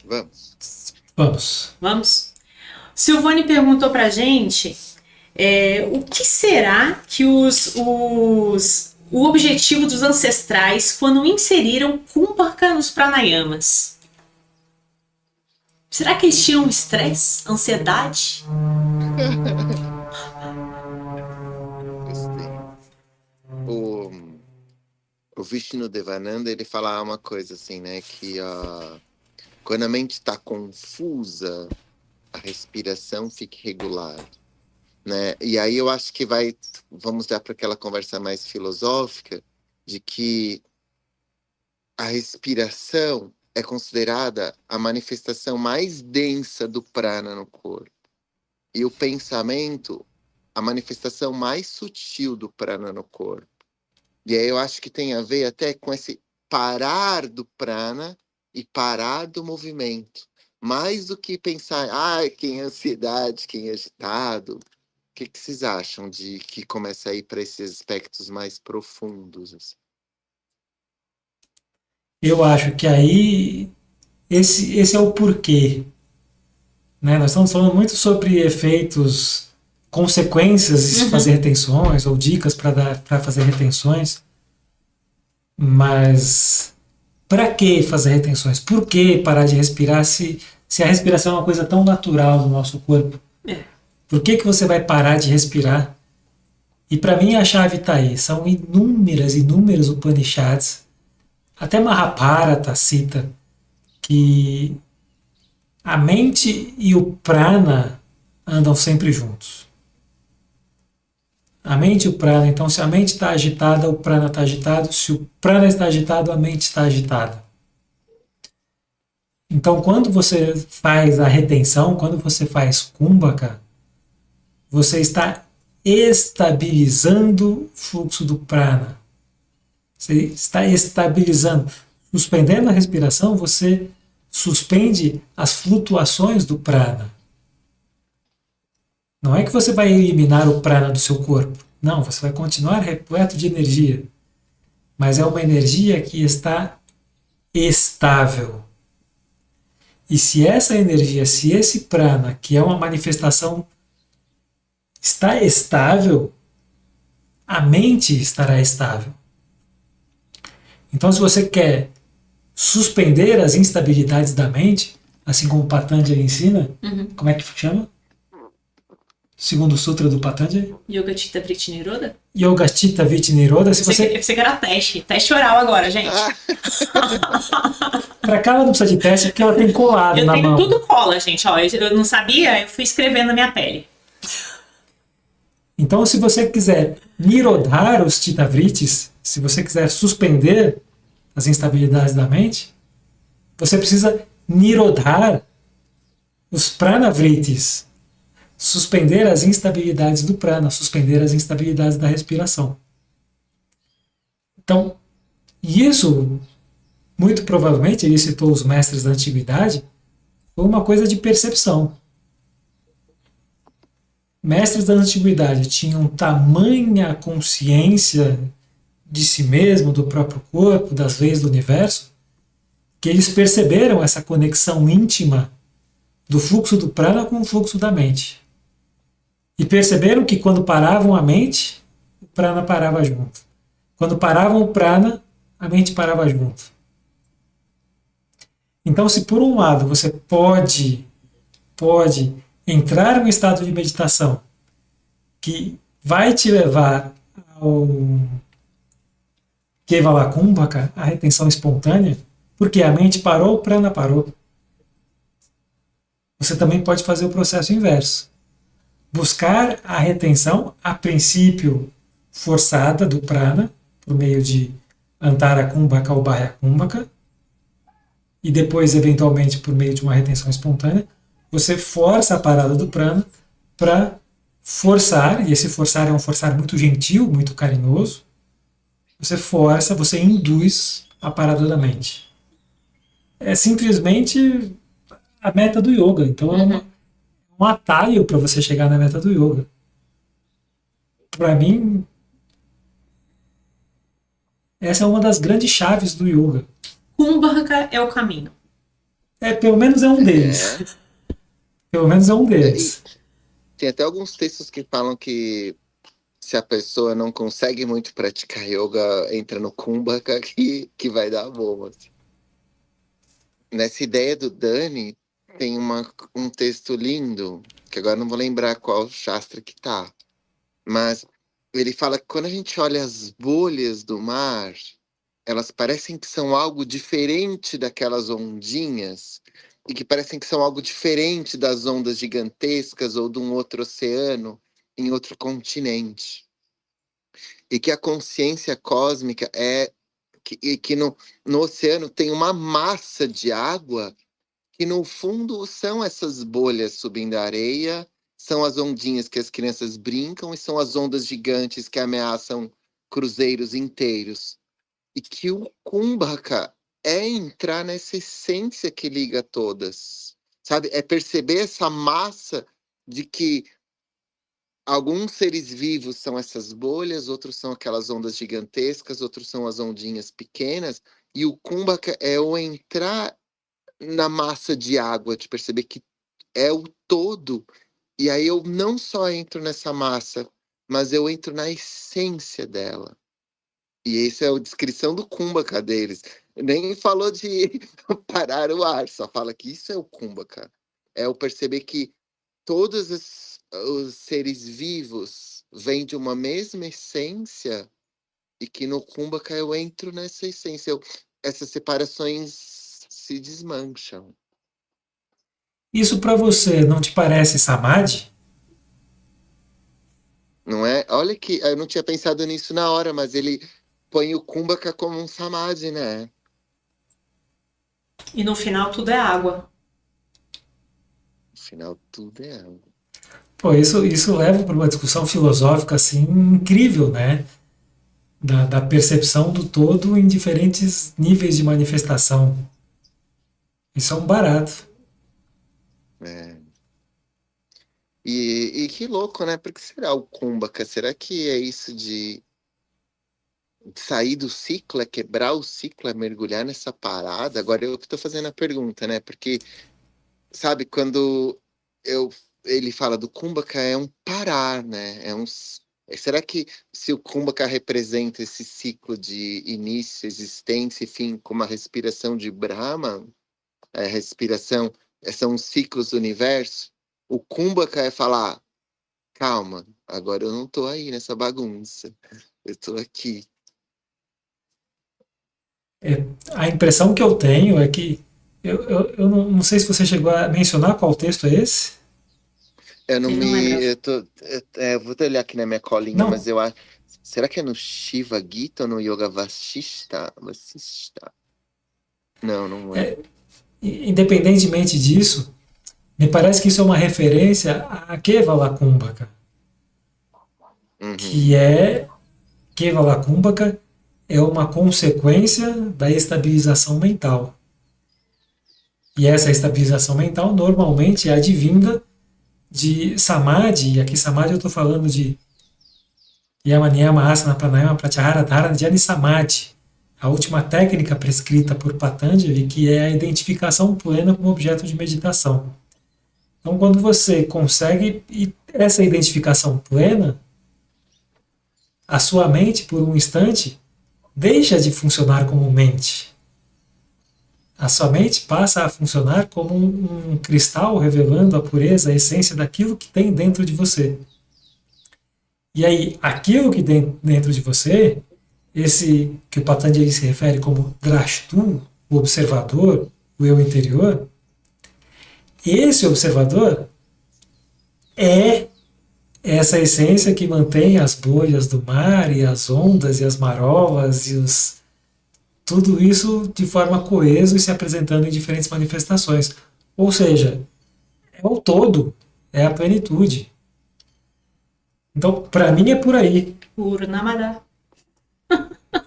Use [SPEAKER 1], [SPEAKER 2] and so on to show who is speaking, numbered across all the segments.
[SPEAKER 1] Vamos.
[SPEAKER 2] Vamos.
[SPEAKER 3] Vamos? Silvane perguntou pra gente o que será que o objetivo dos ancestrais quando inseriram Kumbhaka nos pranayamas? Será que eles tinham estresse, ansiedade?
[SPEAKER 1] Gostei. O, o Vishnu Devananda, ele fala uma coisa assim, né? Que quando a mente está confusa, a respiração fica irregular, né? E aí eu acho que vamos já para aquela conversa mais filosófica, de que a respiração é considerada a manifestação mais densa do prana no corpo. E o pensamento, a manifestação mais sutil do prana no corpo. E aí eu acho que tem a ver até com esse parar do prana e parar do movimento. Mais do que pensar, quem é ansiedade, quem é agitado. O que vocês acham de que começa a ir para esses aspectos mais profundos? Assim?
[SPEAKER 2] Eu acho que aí esse é o porquê. Né? Nós estamos falando muito sobre efeitos, consequências de fazer retenções ou dicas para fazer retenções, mas para que fazer retenções? Por que parar de respirar se a respiração é uma coisa tão natural no nosso corpo? Por que você vai parar de respirar? E para mim a chave está aí. São inúmeros Upanishads, até Mahabharata cita que a mente e o prana andam sempre juntos. A mente e o prana, então se a mente está agitada, o prana está agitado. Se o prana está agitado, a mente está agitada. Então quando você faz a retenção, quando você faz kumbhaka, você está estabilizando o fluxo do prana. Você está estabilizando. Suspendendo a respiração, você suspende as flutuações do prana. Não é que você vai eliminar o prana do seu corpo. Não, você vai continuar repleto de energia. Mas é uma energia que está estável. E se essa energia, se esse prana, que é uma manifestação, está estável, a mente estará estável. Então, se você quer suspender as instabilidades da mente, assim como o Patanjali ensina, como é que chama? Segundo o Sutra do Patanjali?
[SPEAKER 3] Yoga-Chitta Vritti Niroda?
[SPEAKER 2] Yoga-Chitta Vritti Niroda.
[SPEAKER 3] Eu pensei que era teste oral agora, gente.
[SPEAKER 2] Pra cá ela não precisa de teste porque ela tem colado na mão.
[SPEAKER 3] Tudo cola, gente. Ó, eu não sabia, eu fui escrevendo na minha pele.
[SPEAKER 2] Então, se você quiser nirodhar os Chitta Vrittis, se você quiser suspender as instabilidades da mente, você precisa nirodhar os prana vrittis, suspender as instabilidades do prana, suspender as instabilidades da respiração. Então, isso, muito provavelmente, ele citou os mestres da antiguidade, foi uma coisa de percepção. Mestres da antiguidade tinham tamanha consciência de si mesmo, do próprio corpo, das leis do universo, que eles perceberam essa conexão íntima do fluxo do prana com o fluxo da mente. E perceberam que quando paravam a mente, o prana parava junto. Quando paravam o prana, a mente parava junto. Então, se por um lado você pode entrar em um estado de meditação que vai te levar ao Kevala Kumbhaka, a retenção espontânea, porque a mente parou, o prana parou. Você também pode fazer o processo inverso. Buscar a retenção, a princípio forçada do prana, por meio de Antara Kumbhaka ou Bahya Kumbhaka, e depois, eventualmente, por meio de uma retenção espontânea, você força a parada do prana para forçar, e esse forçar é um forçar muito gentil, muito carinhoso, você força, você induz a parada da mente. É simplesmente a meta do yoga. Então é um atalho para você chegar na meta do yoga. Para mim, essa é uma das grandes chaves do yoga.
[SPEAKER 3] Kumbhaka é o caminho.
[SPEAKER 2] Pelo menos é um deles. Pelo menos é um
[SPEAKER 1] E
[SPEAKER 2] deles.
[SPEAKER 1] tem até alguns textos que falam que se a pessoa não consegue muito praticar yoga, entra no Kumbhaka que vai dar bom. Assim. Nessa ideia do Dani, tem um texto lindo, que agora não vou lembrar qual Shastra que tá, mas ele fala que quando a gente olha as bolhas do mar, elas parecem que são algo diferente daquelas ondinhas, e que parecem que são algo diferente das ondas gigantescas ou de um outro oceano em outro continente. E que a consciência cósmica que no oceano tem uma massa de água que no fundo são essas bolhas subindo a areia, são as ondinhas que as crianças brincam e são as ondas gigantes que ameaçam cruzeiros inteiros. E que o Kumbhaka é entrar nessa essência que liga todas, sabe? É perceber essa massa de que alguns seres vivos são essas bolhas, outros são aquelas ondas gigantescas, outros são as ondinhas pequenas, e o Kumbhaka é o entrar na massa de água, de perceber que é o todo, e aí eu não só entro nessa massa, mas eu entro na essência dela. E essa é a descrição do Kumbhaka deles. Nem falou de parar o ar, só fala que isso é o Kumbhaka. É o perceber que todos os seres vivos vêm de uma mesma essência e que no Kumbhaka eu entro nessa essência. Essas separações se desmancham.
[SPEAKER 2] Isso para você não te parece samadhi?
[SPEAKER 1] Não é? Olha que eu não tinha pensado nisso na hora, mas ele põe o Kumbhaka como um samadhi, né?
[SPEAKER 3] E no final tudo é água.
[SPEAKER 1] No final tudo é água.
[SPEAKER 2] Pô, isso leva para uma discussão filosófica assim incrível, né? Da percepção do todo em diferentes níveis de manifestação. Isso é um barato.
[SPEAKER 1] É. E que louco, né? Por que será o Kumbhaka? Será que é isso de sair do ciclo, é quebrar o ciclo, é mergulhar nessa parada? Agora eu que estou fazendo a pergunta, né? Porque, sabe, quando ele fala do Kumbhaka, é um parar, né? Será que se o Kumbhaka representa esse ciclo de início, existência e fim, como a respiração de Brahma, a respiração, são os ciclos do universo, o Kumbhaka é falar, calma, agora eu não tô aí nessa bagunça, eu tô aqui.
[SPEAKER 2] A impressão que eu tenho é que eu não sei se você chegou a mencionar qual texto é esse.
[SPEAKER 1] Eu não
[SPEAKER 3] Ele não
[SPEAKER 1] me.
[SPEAKER 3] lembra.
[SPEAKER 1] Eu vou olhar aqui na minha colinha, mas
[SPEAKER 2] Não,
[SPEAKER 1] eu acho. Será que é no Shiva Gita ou no Yoga Vasista? Vasista? Não, não é.
[SPEAKER 2] independentemente disso, me parece que isso é uma referência a Kevalakambhaka,
[SPEAKER 1] Uhum.
[SPEAKER 2] que é Kevalakambhaka é uma consequência da estabilização mental. E essa estabilização mental normalmente é advinda de Samadhi, e aqui Samadhi eu estou falando de Yama, Niyama, Asana, Pranayama, Pratyahara, Dharana, Dhyana e Samadhi. A última técnica prescrita por Patanjali, que é a identificação plena como objeto de meditação. Então, quando você consegue essa identificação plena, a sua mente, por um instante, deixa de funcionar como mente. A sua mente passa a funcionar como um cristal revelando a pureza, a essência daquilo que tem dentro de você. E aí, aquilo que tem dentro de você, esse que o Patanjali se refere como Drashtu, o observador, o eu interior, esse observador é essa essência que mantém as bolhas do mar e as ondas e as marolas e tudo isso de forma coesa e se apresentando em diferentes manifestações. Ou seja, é o todo, é a plenitude. Então, para mim é por aí.
[SPEAKER 3] Purnamada.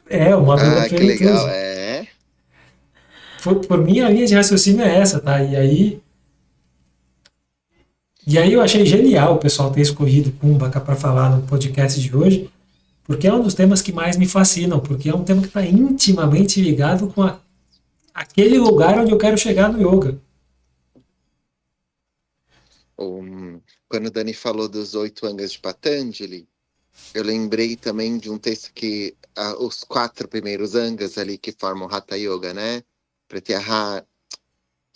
[SPEAKER 2] É uma da
[SPEAKER 1] Ah, que legal.
[SPEAKER 2] plenitude.
[SPEAKER 1] É.
[SPEAKER 2] Por mim, a linha de raciocínio é essa, tá? E aí eu achei genial o pessoal ter escolhido Kumbhaka para falar no podcast de hoje, porque é um dos temas que mais me fascinam, porque é um tema que está intimamente ligado com a aquele lugar onde eu quero chegar no yoga.
[SPEAKER 1] Quando o Dani falou dos 8 angas de Patanjali, eu lembrei também de um texto que os 4 primeiros angas ali que formam Hatha Yoga, né? Pratyahara,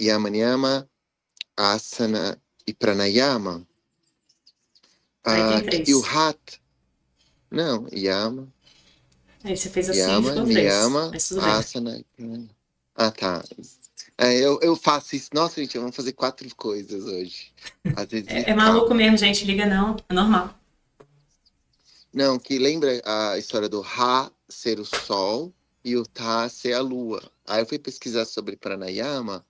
[SPEAKER 1] Yama Niyama, Asana e Pranayama.
[SPEAKER 3] Aí tem
[SPEAKER 1] E o
[SPEAKER 3] 3.
[SPEAKER 1] Hatha, não, Yama,
[SPEAKER 3] Aí você fez assim e
[SPEAKER 1] Yama,
[SPEAKER 3] ficou 3.
[SPEAKER 1] Niyama,
[SPEAKER 3] Mas tudo bem.
[SPEAKER 1] Asana e Pranayama. Tá. Eu faço isso. Nossa, gente, vamos fazer 4 coisas hoje. Às vezes
[SPEAKER 3] É
[SPEAKER 1] escapa.
[SPEAKER 3] maluco mesmo, gente. Liga não. É normal.
[SPEAKER 1] Não, que lembra a história do Ra ser o Sol e o Ta ser a Lua. Aí eu fui pesquisar sobre Pranayama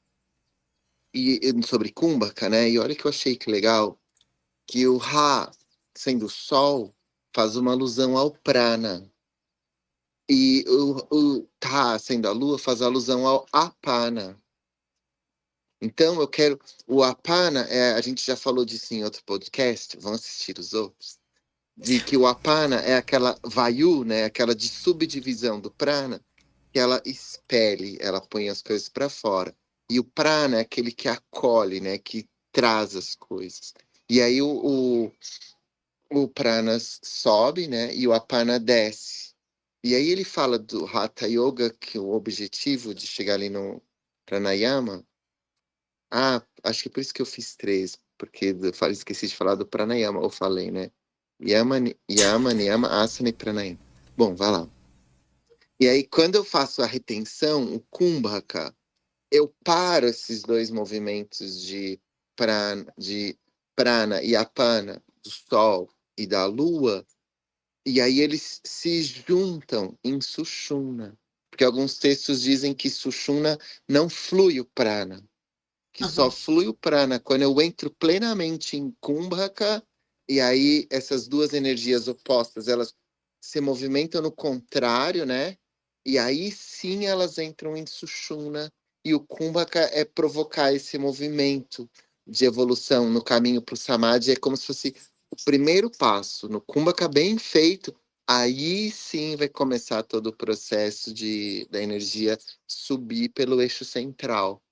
[SPEAKER 1] e sobre Kumbhaka, né? E olha que eu achei que legal, que o Ra, sendo o Sol, faz uma alusão ao Prana. E o Ta, sendo a Lua, faz alusão ao Apana. Então eu quero... O Apana, a gente já falou disso em outro podcast, vão assistir os outros. De que o Apana é aquela Vayu, né, aquela de subdivisão do Prana, que ela expele, ela põe as coisas para fora. E o Prana é aquele que acolhe, né, que traz as coisas. E aí o Prana sobe, né, e o Apana desce. E aí ele fala do Hatha Yoga, que o objetivo de chegar ali no Pranayama... acho que por isso que eu fiz 3, porque eu esqueci de falar do Pranayama, ou falei, né? Yama, Niyama, Asana e Pranayama. Bom, vai lá. E aí, quando eu faço a retenção, o Kumbhaka, eu paro esses 2 movimentos de prana e apana, do Sol e da Lua, e aí eles se juntam em Sushumna. Porque alguns textos dizem que Sushumna não flui o prana, que só flui o prana quando eu entro plenamente em Kumbhaka. E aí, essas 2 energias opostas, elas se movimentam no contrário, né? E aí, sim, elas entram em Sushumna. E o Kumbhaka é provocar esse movimento de evolução no caminho para o Samadhi. É como se fosse o primeiro passo. No Kumbhaka bem feito, aí sim vai começar todo o processo da energia subir pelo eixo central.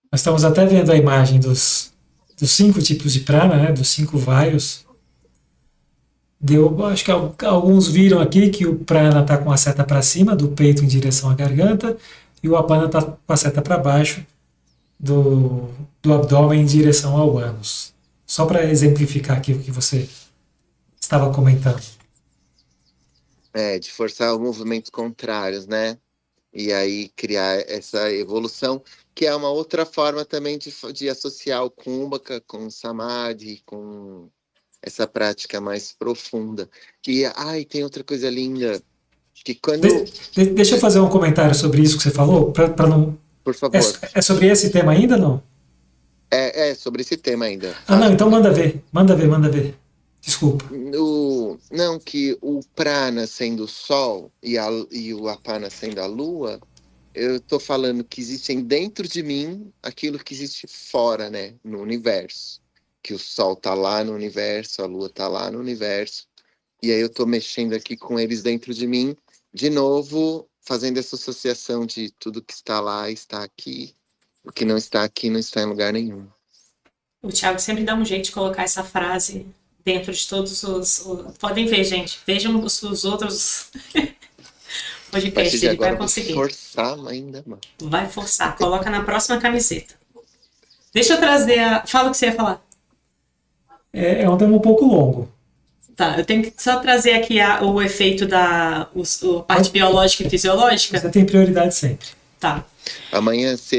[SPEAKER 2] Nós estamos até vendo a imagem dos 5 tipos de prana, né, dos 5 vaios. Acho que alguns viram aqui que o prana está com a seta para cima, do peito em direção à garganta, e o apana está com a seta para baixo, do abdômen em direção ao ânus. Só para exemplificar aqui o que você estava comentando.
[SPEAKER 1] De forçar os movimentos contrários, né? E aí criar essa evolução, que é uma outra forma também de associar o Kumbhaka com o Samadhi, com essa prática mais profunda. E tem outra coisa linda, que quando...
[SPEAKER 2] Deixa eu fazer um comentário sobre isso que você falou, para não...
[SPEAKER 1] Por favor.
[SPEAKER 2] É sobre esse tema ainda, não?
[SPEAKER 1] É sobre esse tema ainda.
[SPEAKER 2] Não, então manda ver. Desculpa.
[SPEAKER 1] Não, que o prana sendo o Sol e o apana sendo a Lua, eu tô falando que existem dentro de mim aquilo que existe fora, né, no universo. Que o Sol tá lá no universo, a Lua tá lá no universo. E aí eu tô mexendo aqui com eles dentro de mim, de novo, fazendo essa associação de tudo que está lá está aqui. O que não está aqui não está em lugar nenhum.
[SPEAKER 3] O Thiago sempre dá um jeito de colocar essa frase dentro de todos podem ver, gente. Vejam os outros podcasts, ele vai conseguir.
[SPEAKER 1] Vai forçar ainda, mano.
[SPEAKER 3] Vai forçar. Coloca na próxima camiseta. Deixa eu trazer Fala o que você ia falar.
[SPEAKER 2] É um tema um pouco longo.
[SPEAKER 3] Tá, eu tenho que só trazer aqui o efeito da parte biológica e fisiológica.
[SPEAKER 2] Você tem prioridade sempre.
[SPEAKER 3] Tá.
[SPEAKER 1] Amanhã cedo